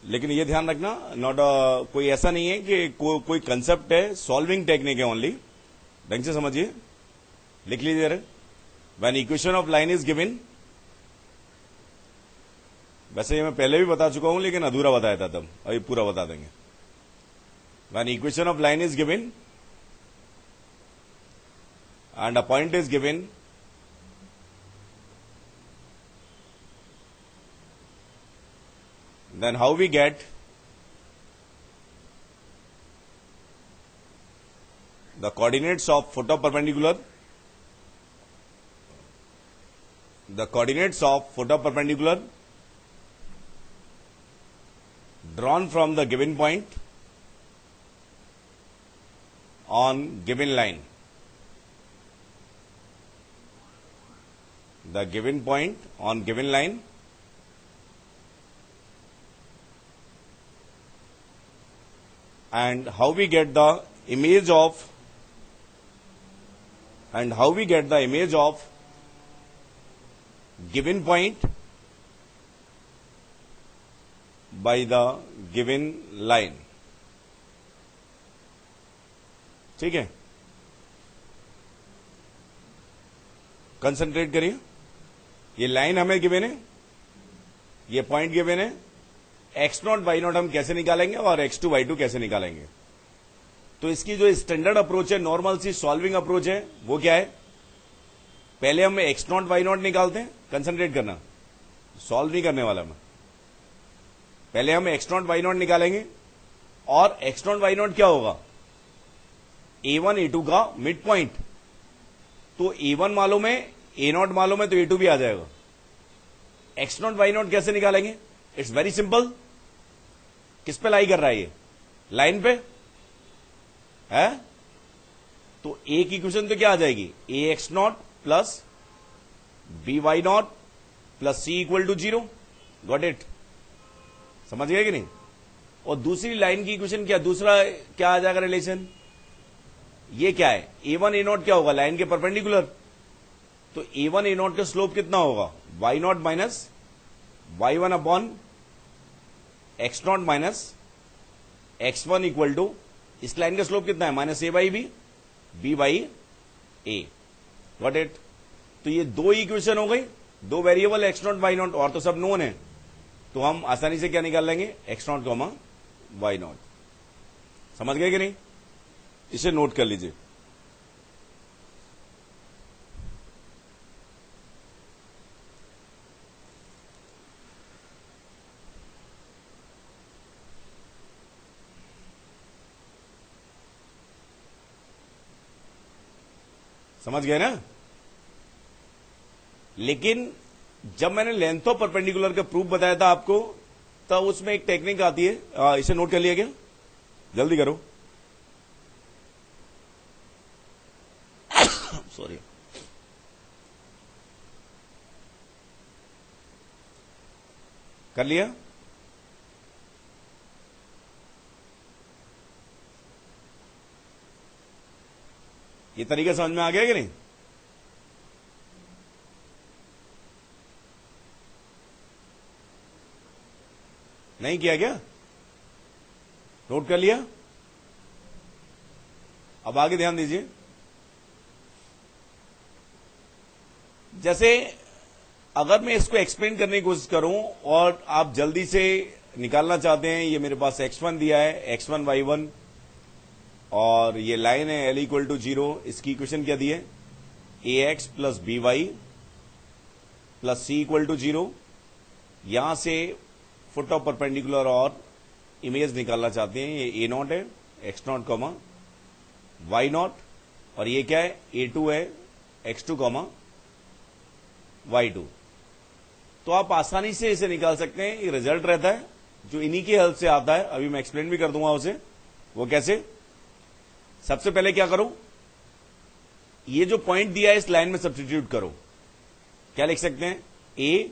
लेकिन ये ध्यान रखना, नॉट कोई ऐसा नहीं है कि कोई कंसेप्ट है, सॉल्विंग टेक्निक है ओनली, ढंग से समझिए, लिख लीजिए। When equation of line is given, वैसे ये मैं पहले भी बता चुका हूं लेकिन अधूरा बताया था तब, अभी पूरा बता देंगे। When equation of line is given and a point is given, then how we get the coordinates of photoperpendicular, the coordinates of photoperpendicular drawn from the given point on given line. The given point on given line and how we get the image of given point by the given line. ठीक है, concentrate करिए। ये line हमें given है, ये point given है, x0 y0 हम कैसे निकालेंगे और x2 y2 कैसे निकालेंगे। तो इसकी जो स्टैंडर्ड अप्रोच है, नॉर्मल सी सॉल्विंग अप्रोच है, वो क्या है, पहले हम x0 y0 निकालते हैं, कंसंट्रेट करना, सॉल्व नहीं करने वाला मैं, पहले हम x0 y0 निकालेंगे और x0 y0 क्या होगा, a1 a2 का मिड पॉइंट। तो a1 मालूम है, a0 मालूम है, तो a2 भी आ जाएगा। x0 y0 कैसे निकालेंगे, इट्स वेरी सिंपल। किस पे लाई कर रहा है ये, लाइन पे है, तो एक इक्वेशन तो क्या आ जाएगी, ax0 plus by0 plus c equal to 0। Got it, समझ गए कि नहीं। और दूसरी लाइन की इक्वेशन क्या, दूसरा क्या आ जाएगा रिलेशन, ये क्या है, a1 a0 क्या होगा, लाइन के परपेंडिकुलर। तो a1 a0 का स्लोप कितना होगा, y0 minus y1 upon x0 minus x1 equal to, इस लाइन का स्लोप कितना है, minus a by b by a। What it, तो ये दो इक्वेशन हो गई, दो वेरिएबल x0 y0, और तो सब नोन है, तो हम आसानी से क्या निकाल लेंगे, x0 कॉमा y0। समझ गए कि नहीं, इसे नोट कर लीजिए। समझ गए ना। लेकिन जब मैंने लेंथ ऑफ परपेंडिकुलर का प्रूफ बताया था आपको, तब उसमें एक टेक्निक आती है, इसे नोट कर लिया क्या, जल्दी करो, सॉरी। कर लिया, ये तरीका समझ में आ गया कि नहीं। नहीं किया क्या, नोट कर लिया। अब आगे ध्यान दीजिए, जैसे अगर मैं इसको एक्सप्लेन करने की कोशिश करूं और आप जल्दी से निकालना चाहते हैं, ये मेरे पास x1 दिया है, x1 y1, और ये लाइन है l इक्वल टू 0, इसकी इक्वेशन क्या दी है, ax plus b y plus c equal to 0। यहां से फुट ऑफ परपेंडिकुलर और इमेज निकालना चाहते हैं, ये a0 है, x0 कॉमा y0, और ये क्या है, a2 है, x2 कॉमा y2। तो आप आसानी से इसे निकाल सकते हैं। ये रिजल्ट रहता है जो इन्हीं की हेल्प से आता है, अभी मैं एक्सप्लेन भी कर दूंगा उसे, वो कैसे। सबसे पहले क्या करो, ये जो पॉइंट दिया है इस लाइन में सब्स्टिट्यूट करो। क्या लिख सकते हैं, a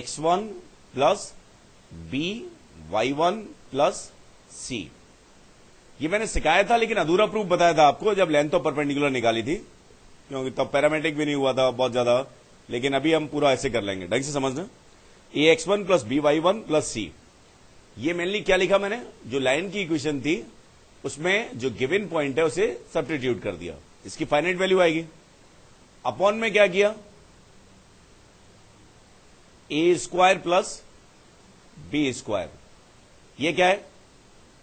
x1 plus b y1 plus c। ये मैंने सिखाया था लेकिन अधूरा प्रूफ बताया था आपको जब लेंथ ऑफ परपेंडिकुलर निकाली थी, क्योंकि तब पैरामेट्रिक भी नहीं हुआ था बहुत ज्यादा, लेकिन अभी हम पूरा ऐसे कर लेंगे, ढंग से समझना। A x one plus b y one plus c. ये मेनली क्या लिखा मैंने, जो लाइन की इक्वेशन थी उसमें जो गिवन पॉइंट है उसे सब्स्टिट्यूट कर दिया, इसकी फाइनाइट वैल्यू आएगी। अपॉन में क्या किया, ए स्क्वायर प्लस बी स्क्वायर, ये क्या है,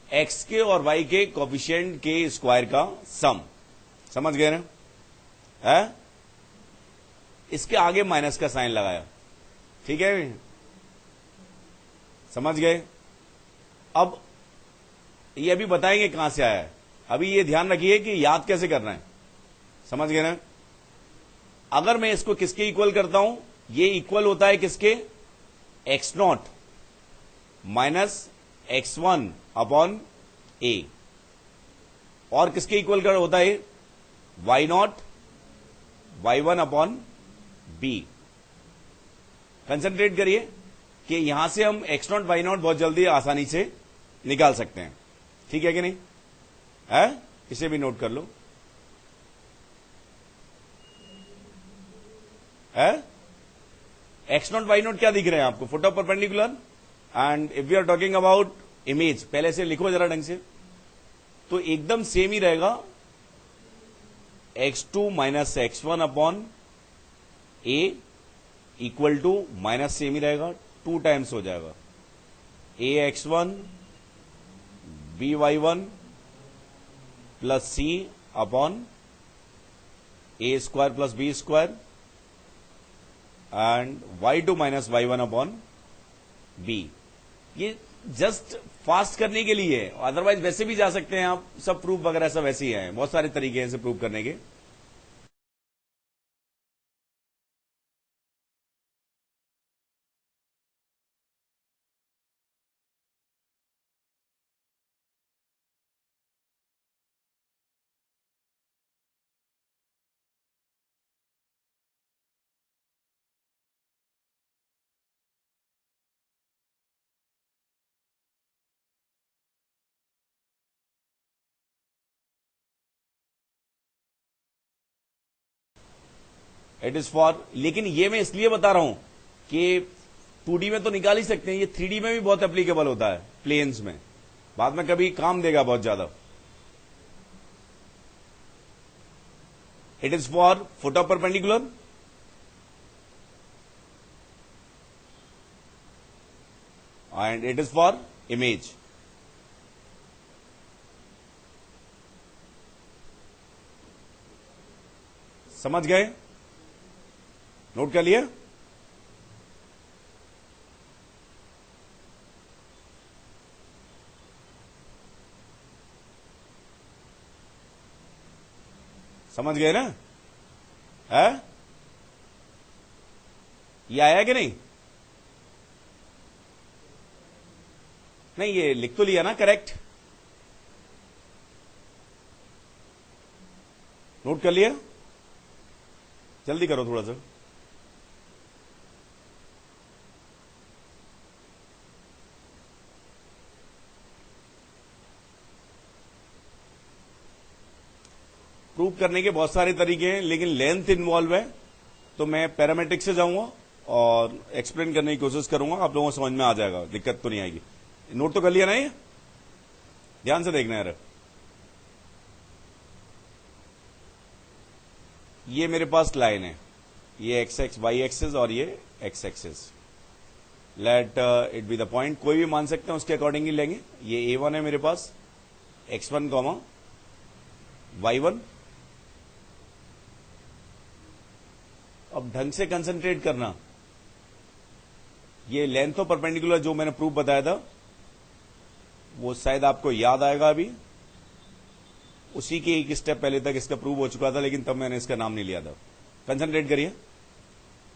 एक्स के और वाई के कोफिशिएंट के स्क्वायर का सम। समझ गए ना, है? इसके आगे माइनस का साइन लगाया, ठीक है, समझ गए। अब ये अभी बताएंगे कहां से आया है, अभी ये ध्यान रखिए कि याद कैसे करना है। समझ गए ना। अगर मैं इसको किसके इक्वल करता हूं, ये इक्वल होता है किसके, x not minus x one upon a, और किसके इक्वल कर होता है, y not y one upon b. Concentrate करिए कि यहां से हम एक्स नॉट वाई नॉट बहुत जल्दी आसानी से निकाल सकते हैं, ठीक है कि नहीं है? इसे भी नोट कर लो, है? एक्स नॉट वाई नॉट क्या दिख रहे हैं आपको, foot of perpendicular, and if we are talking about image, पहले से लिखो जरा ढंग से, तो एकदम सेम ही रहेगा, x2 minus x one upon a equal to minus same ही रहेगा, 2 टाइम्स हो जाएगा, a x one b y one plus c upon a square plus b square and y2 minus y one upon b. ये just fast करने के लिए है, otherwise वैसे भी जा सकते हैं आप, सब प्रूफ वगैरह सब वैसे ही है, बहुत सारे तरीके हैं इसे प्रूफ करने के। इट इज फॉर, लेकिन ये मैं इसलिए बता रहा हूं कि 2D में तो निकाल ही सकते हैं, ये 3D में भी बहुत एप्लीकेबल होता है, प्लेन्स में बाद में कभी काम देगा बहुत ज्यादा। It is for foot of perpendicular and it is for image. समझ गए, नोट कर लिया। समझ गए ना, है? ये आया कि नहीं? नहीं, ये लिख तो लिया ना करेक्ट, नोट कर लिया, जल्दी करो थोड़ा सा। प्रूव करने के बहुत सारे तरीके हैं, लेकिन लेंथ इन्वॉल्व है, तो मैं पैरामेट्रिक से जाऊंगा और एक्सप्लेन करने की कोशिश करूंगा, आप लोगों को समझ में आ जाएगा, दिक्कत तो नहीं आएगी। नोट तो कर लिया ना, ये ध्यान से देखना यार। ये मेरे पास लाइन है, ये एक्स एक्स वाई एक्सेस और ये x axis, let it be the point, कोई भी मान सकते हैं, उसके अकॉर्डिंग ही लेंगे। ये A1 है मेरे पास, x1 कॉमा y1। अब ढंग से कंसंट्रेट करना, ये लेंथ ऑफ परपेंडिकुलर जो मैंने प्रूफ बताया था वो शायद आपको याद आएगा, अभी उसी के एक स्टेप पहले तक इसका प्रूफ हो चुका था, लेकिन तब मैंने इसका नाम नहीं लिया था। कंसंट्रेट करिए,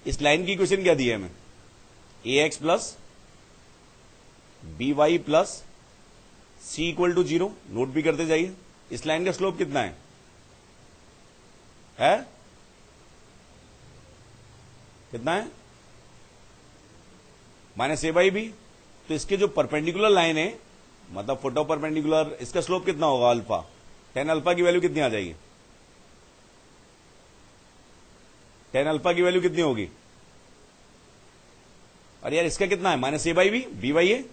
इस लाइन की क्वेश्चन क्या दी है हमें, a x plus b y plus c equal to 0, note भी करते जाइए। इस लाइन का स्लोप कितना है? कितना है? Minus a by b. तो इसके जो परपेंडिकुलर लाइन है, मतलब फुट ऑफ परपेंडिकुलर, इसका स्लोप कितना होगा, अल्फा। टेन अल्फा की वैल्यू कितनी आ जाएगी, टेन अल्फा की वैल्यू कितनी होगी, और यार इसका कितना है, minus a by b by a,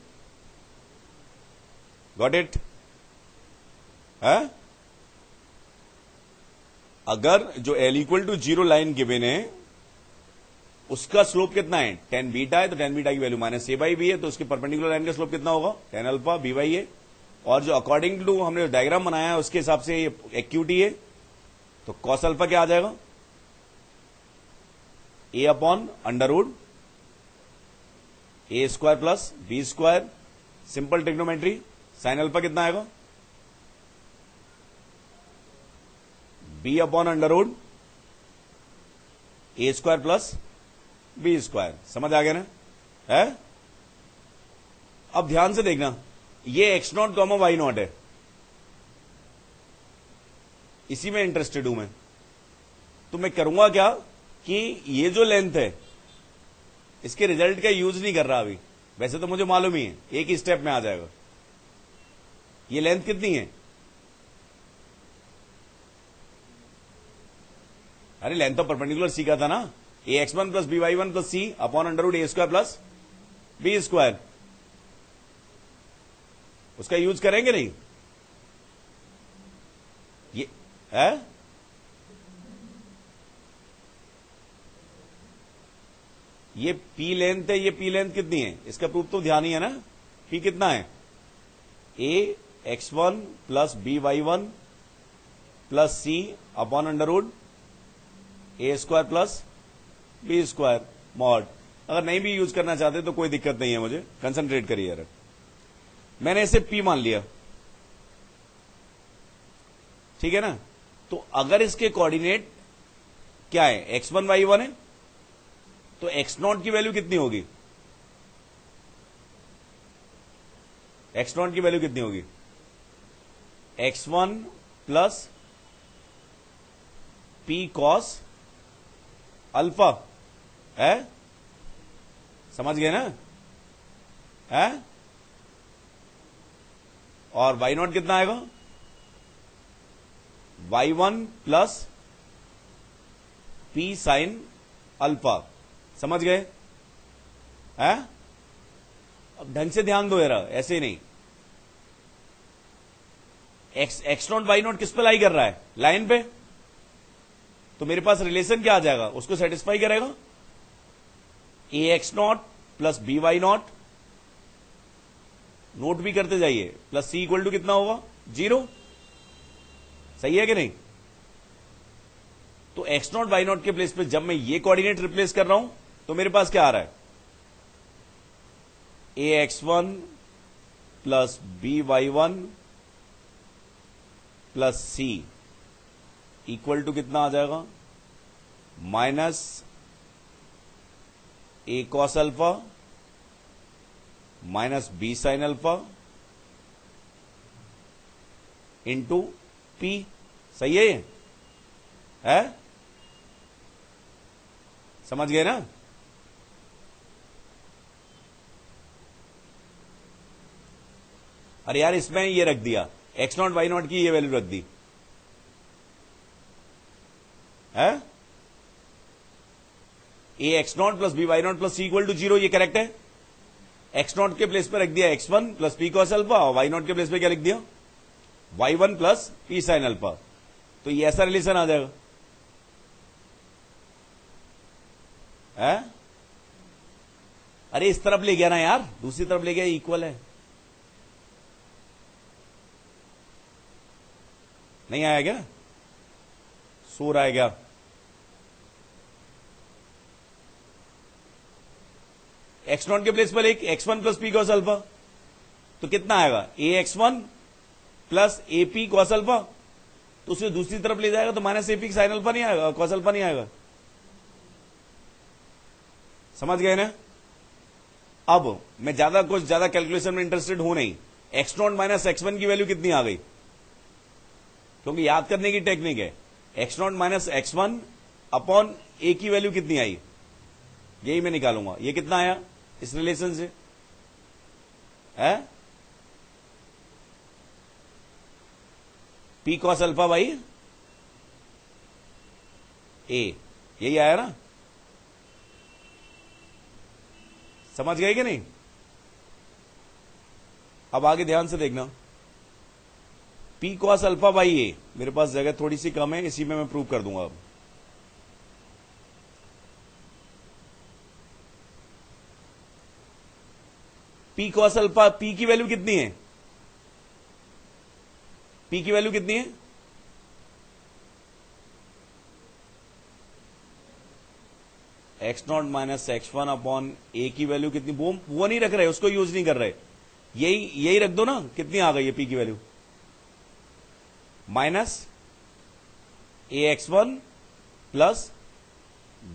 got it है। अगर जो l equal to 0 line given है उसका स्लोप कितना है, टेन बीटा है, तो टेन बीटा की value minus a by b है, तो उसके परपेंडिकुलर लाइन का स्लोप कितना होगा, tan alpha b by a. और जो अकॉर्डिंग टू हमने जो डायग्राम बनाया है उसके हिसाब से ये एक्यूटी है, तो कॉस अल्फा क्या आ जाएगा, a upon under root a square plus b square, simple trigonometry. Sine alpha कितना आएगा, b upon under root a square plus b square. समझ आ गया ना है। अब ध्यान से देखना, ये x nought comma y nought है, इसी में इंटरेस्टेड हूं मैं। तो मैं करूंगा क्या कि ये जो लेंथ है इसके रिजल्ट का यूज नहीं कर रहा अभी, वैसे तो मुझे मालूम ही है, एक ही स्टेप में आ जाएगा। ये लेंथ कितनी है, अरे लेंथ तो परपेंडिकुलर सीखा था ना, a x one plus b y one plus c upon under root a square plus b square. उसका यूज करेंगे नहीं, ये है ये पी लेंथ है, ये पी लेंथ कितनी है, इसका प्रूफ तो ध्यान ही है ना। पी कितना है, a x one plus b y one plus c upon under root a square plus b square mod. अगर नहीं भी यूज करना चाहते तो कोई दिक्कत नहीं है, मुझे कंसंट्रेट करिए यार। मैंने इसे पी मान लिया, ठीक है ना। तो अगर इसके कोऑर्डिनेट क्या है, एक्स वन वाई वन है, तो एक्स नॉट की वैल्यू कितनी होगी, एक्स नॉट की वैल्यू कितनी होगी, x one plus p cos alpha है, समझ गए ना है। और वाई नॉट कितना आएगा, y one plus p sine alpha, समझ गए है। अब ढंग से ध्यान दो यार, ऐसे ही नहीं। एक्स नॉट वाई नॉट किस पे लाई कर रहा है, लाइन पे, तो मेरे पास रिलेशन क्या आ जाएगा, उसको सेटिस्फाई करेगा। A x nought plus b y nought, note भी करते जाइए, प्लस सी इक्वल टू कितना होगा, 0। सही है कि नहीं। तो एक्स नॉट वाई नॉट के प्लेस पे जब मैं ये कोऑर्डिनेट रिप्लेस कर रहा हूं तो मेरे पास क्या आ रहा है, a x one plus b y one plus c equal to कितना आ जाएगा, minus a cos alpha minus b sine alpha into p. सही है ये है, समझ गए ना। अरे यार इसमें ये रख दिया, एक्स नॉट वाई नॉट की ये वैल्यू रख दी है, a x nought plus b y nought plus c equal to 0, ये करेक्ट है। एक्स नॉट के प्लेस पे रख दिया x one plus p cos alpha, और वाई नॉट के प्लेस पे क्या लिख दिया, y one plus p sine alpha. तो ये ऐसा रिलेशन आ जाएगा है? अरे इस तरफ ले गया ना यार, दूसरी तरफ ले गया, इक्वल है। नहीं आया क्या, सो रहा है क्या, एक्स नॉट के प्लेस पर एक x one plus p cos alpha, तो कितना आएगा, a x one plus a p cos alpha, तो उसे दूसरी तरफ ले जाएगा तो minus a p sine alpha नहीं आएगा, कॉस अल्फा नहीं आएगा। समझ गए ना। अब मैं कुछ ज्यादा कैलकुलेशन में इंटरेस्टेड हूं नहीं, x not minus x one की वैल्यू कितनी आ गई, क्योंकि याद करने की टेक्निक है। X not minus x one upon a की वैल्यू कितनी आई, यही मैं निकालूंगा। ये कितना आया इस रिलेशन से है, पी कॉस अल्फा बाई ए, यही आया ना। समझ गए कि नहीं? अब आगे ध्यान से देखना, पी कॉस अल्फा बाई ए, मेरे पास जगह थोड़ी सी कम है, इसी में मैं प्रूव कर दूंगा। अब पी कॉस अल्फा, पी की वैल्यू कितनी है? पी की वैल्यू कितनी है? X not minus x one upon a की वैल्यू कितनी? वो नहीं रख रहे, उसको यूज नहीं कर रहे, यही रख दो ना। कितनी आ गई है पी की value? Minus a x one plus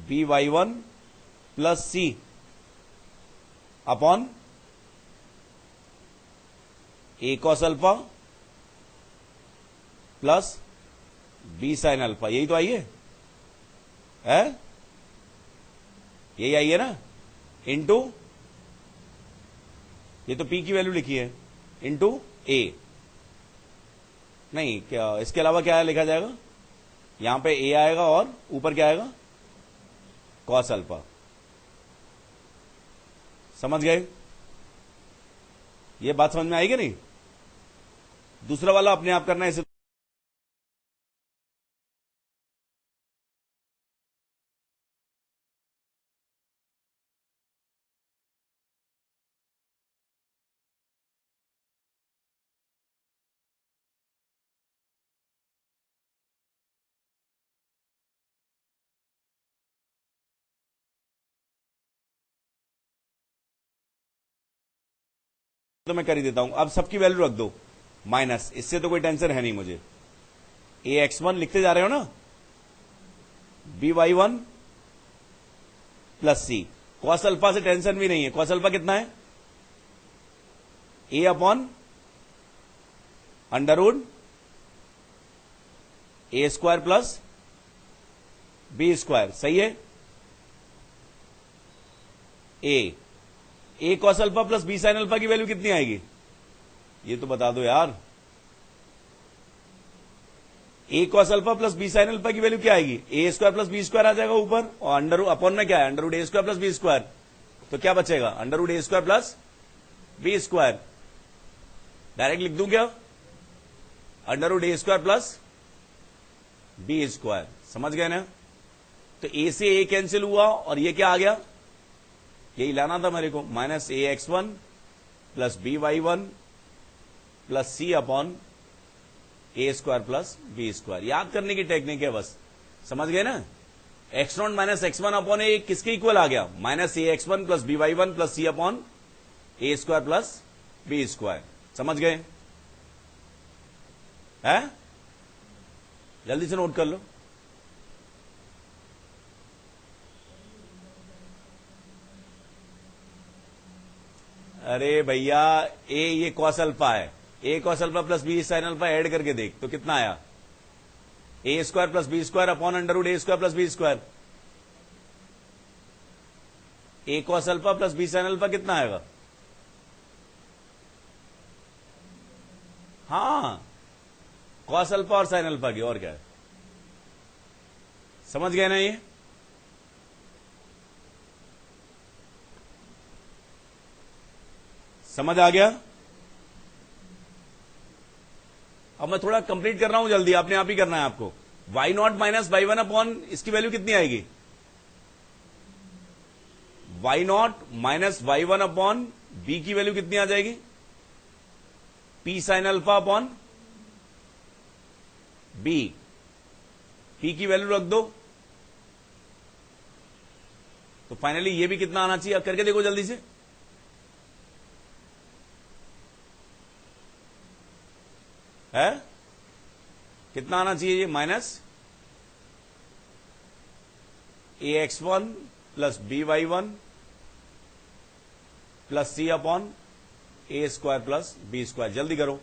b y one plus c upon a cos alpha plus b sine alpha. यही तो आई है? यही आई है ना, इंटू, ये तो पी की वैल्यू लिखी है, इंटू ए। नहीं, क्या इसके अलावा क्या लिखा जाएगा? यहां पे ए आएगा और ऊपर क्या आएगा? Cos alpha. समझ गए? ये बात समझ में आएगी नहीं? दूसरा वाला अपने आप करना है इसे। तो मैं कर ही देता हूं। अब सबकी वैल्यू रख दो माइनस, इससे तो कोई टेंशन है नहीं मुझे। ए एक्स वन लिखते जा रहे हो ना, b y one plus c. Cos alpha से टेंशन भी नहीं है। कॉस अल्फा कितना है? A upon under root a square plus b square. सही है? A cos alpha plus b sine alpha की वैल्यू कितनी आएगी? ये तो बता दो यार। A cos alpha plus b sine alpha की वैल्यू क्या आएगी? A square plus b square आ जाएगा ऊपर, और अंडर अपॉन में क्या है? Under root a square plus b square. तो क्या बचेगा? Under root a square plus b square. Direct लिख दूं क्या? Under root a square plus b square. समझ गए ना? तो ए से ए कैंसिल हुआ और ये क्या आ गया? यही लाना था मेरे को, minus a x one plus b y one plus c upon a square plus b square. याद करने की टेक्निक है बस। समझ गए ना? X not minus x one upon a किसके इक्वल आ गया? Minus a x one plus b y one plus c upon a square plus b square. समझ गए? है? जल्दी से नोट कर लो। अरे भैया, ए ये कॉस अल्फा है, a cos alpha plus b sine alpha add करके देख तो कितना आया? A square plus b square upon under root a square plus b square. A cos alpha plus b sine alpha कितना आएगा? हाँ, कॉस अल्फा और साइन अल्फा की, और क्या है? समझ गए ना? ये समझ आ गया? अब मैं थोड़ा कंप्लीट कर रहा हूं, जल्दी आपने आप ही करना है आपको। Y nought minus y one upon इसकी वैल्यू कितनी आएगी? Y nought minus y one upon b की वैल्यू कितनी आ जाएगी? P sine alpha upon b. P की वैल्यू रख दो तो फाइनली ये भी कितना आना चाहिए? करके देखो जल्दी से। है? कितना आना चाहिए ये? Minus a x one plus b y one plus c upon a square plus b square. जल्दी करो,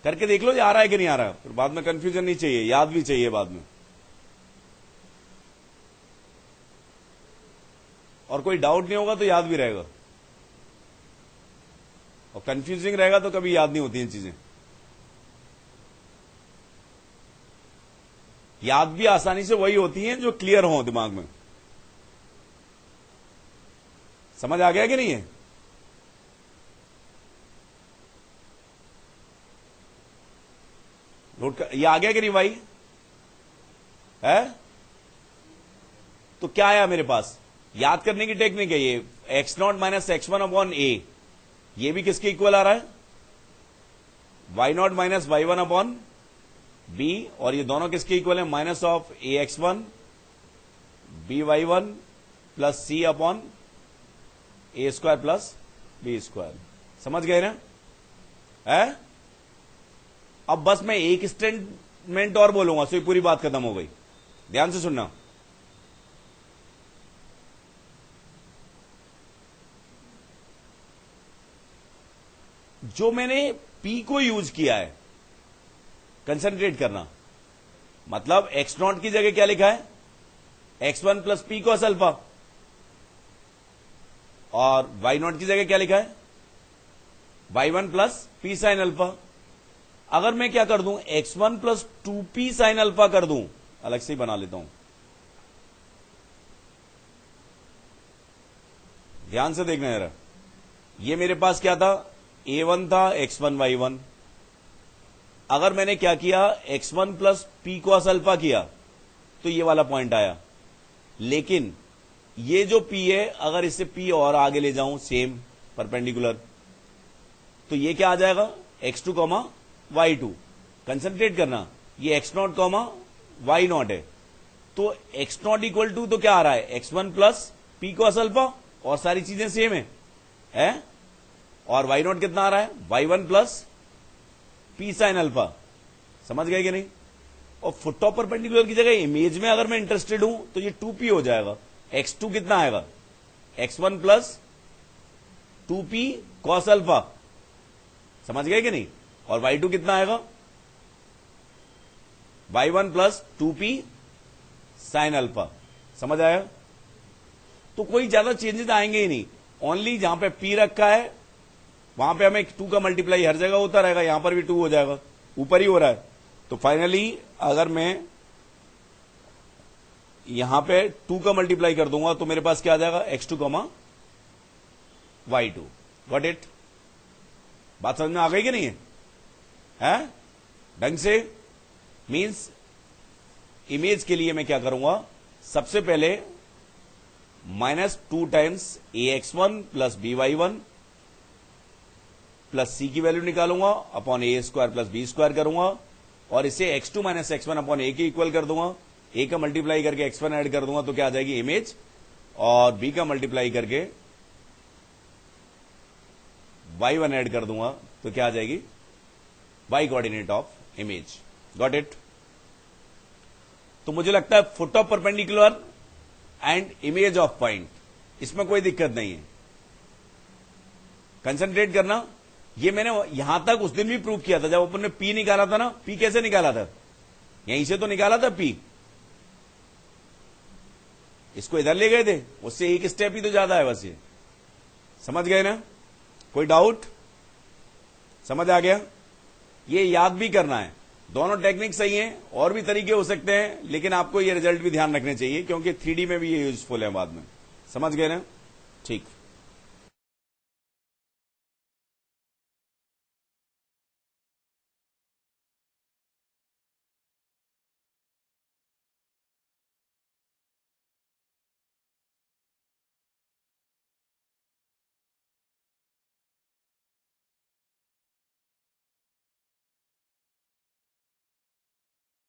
करके देख लो ये आ रहा है कि नहीं आ रहा है। फिर बाद में कंफ्यूजन नहीं चाहिए, याद भी चाहिए बाद में। और कोई डाउट नहीं होगा तो याद भी रहेगा, और कंफ्यूजिंग रहेगा तो कभी याद नहीं होती हैं चीजें। याद भी आसानी से वही होती हैं जो क्लियर हो दिमाग में। समझ आ गया कि नहीं है? नोट कर, ये आ गया कि नहीं भाई? है? तो क्या आया मेरे पास? याद करने की टेक्निक है ये, x not minus x one upon a, ये भी किसके इक्वल आ रहा है? Y nought minus y one upon b, और ये दोनों किसके इक्वल है? Minus of a x one b y one plus c upon a square plus b square. समझ गए ना? है? अब बस मैं एक स्टेटमेंट और बोलूंगा तो ये पूरी बात खत्म हो गई। ध्यान से सुनना। जो मैंने P को यूज किया है, कंसंट्रेट करना, मतलब एक्स नॉट की जगह क्या लिखा है? X one plus p cos alpha, और वाई नॉट की जगह क्या लिखा है? Y one plus p sine alpha. अगर मैं क्या कर दूं, x one plus two p sine alpha कर दूं, अलग से ही बना लेता हूं, ध्यान से देखना जरा। ये मेरे पास क्या था? A1 था एक्स वन वाई वन। अगर मैंने क्या किया, x one plus p cos alpha किया तो ये वाला पॉइंट आया। लेकिन ये जो P है, अगर इसे P और आगे ले जाऊं सेम परपेंडिकुलर, तो ये क्या आ जाएगा? x2 comma y2। कंसंट्रेट करना, ये x nought comma y nought है, तो x नॉट इक्वल टू तो क्या आ रहा है? x1 plus p cos alpha, और सारी चीजें सेम है? और वाई नॉट कितना आ रहा है? y1 plus p sine alpha. समझ गए कि नहीं? और फुट ऑफ परपेंडिकुलर की जगह इमेज में अगर मैं इंटरेस्टेड हूं तो ये 2p हो जाएगा। x2 कितना आएगा? x1 plus 2p cos alpha. समझ गए कि नहीं? और y2 कितना आएगा? y1 plus 2p sign alpha. समझ आया? तो कोई ज्यादा चेंजेस आएंगे ही नहीं, ओनली जहां पे p रखा है वहां पे हमें 2 का मल्टीप्लाई हर जगह होता रहेगा, यहां पर भी 2 हो जाएगा, ऊपर ही हो रहा है। तो फाइनली अगर मैं यहां पे 2 का मल्टीप्लाई कर दूंगा तो मेरे पास क्या आ जाएगा? x2 comma y2। Got it? बात समझ में आ गई कि नहीं है? ढंग से? मींस इमेज के लिए मैं क्या करूंगा, सबसे पहले -2 times ax1 plus by1 plus सी की वैल्यू निकालूंगा upon a square plus b square करूंगा, और इसे x2 माइनस x1 अपॉन ए के इक्वल कर दूंगा। ए का मल्टीप्लाई करके x1 ऐड कर दूंगा तो क्या आ जाएगी? इमेज। और बी का मल्टीप्लाई करके y1 ऐड कर दूंगा तो क्या आ जाएगी? y coordinate of image. Got it? तो मुझे लगता है foot of perpendicular and image of point, इसमें कोई दिक्कत नहीं है। कंसंट्रेट करना, ये मैंने यहां तक उस दिन भी प्रूव किया था जब अपन ने P निकाला था ना। P कैसे निकाला था? यहीं से तो निकाला था P, इसको इधर ले गए थे, उससे एक स्टेप ही तो ज्यादा है बस। ये समझ गए ना? कोई डाउट? समझ आ गया? ये याद भी करना है, दोनों टेक्निक सही हैं, और भी तरीके हो सकते हैं, लेकिन आपको ये रिजल्ट भी ध्यान रखने चाहिए क्योंकि 3D में भी ये यूजफुल है बाद में। समझ गए ना? ठीक।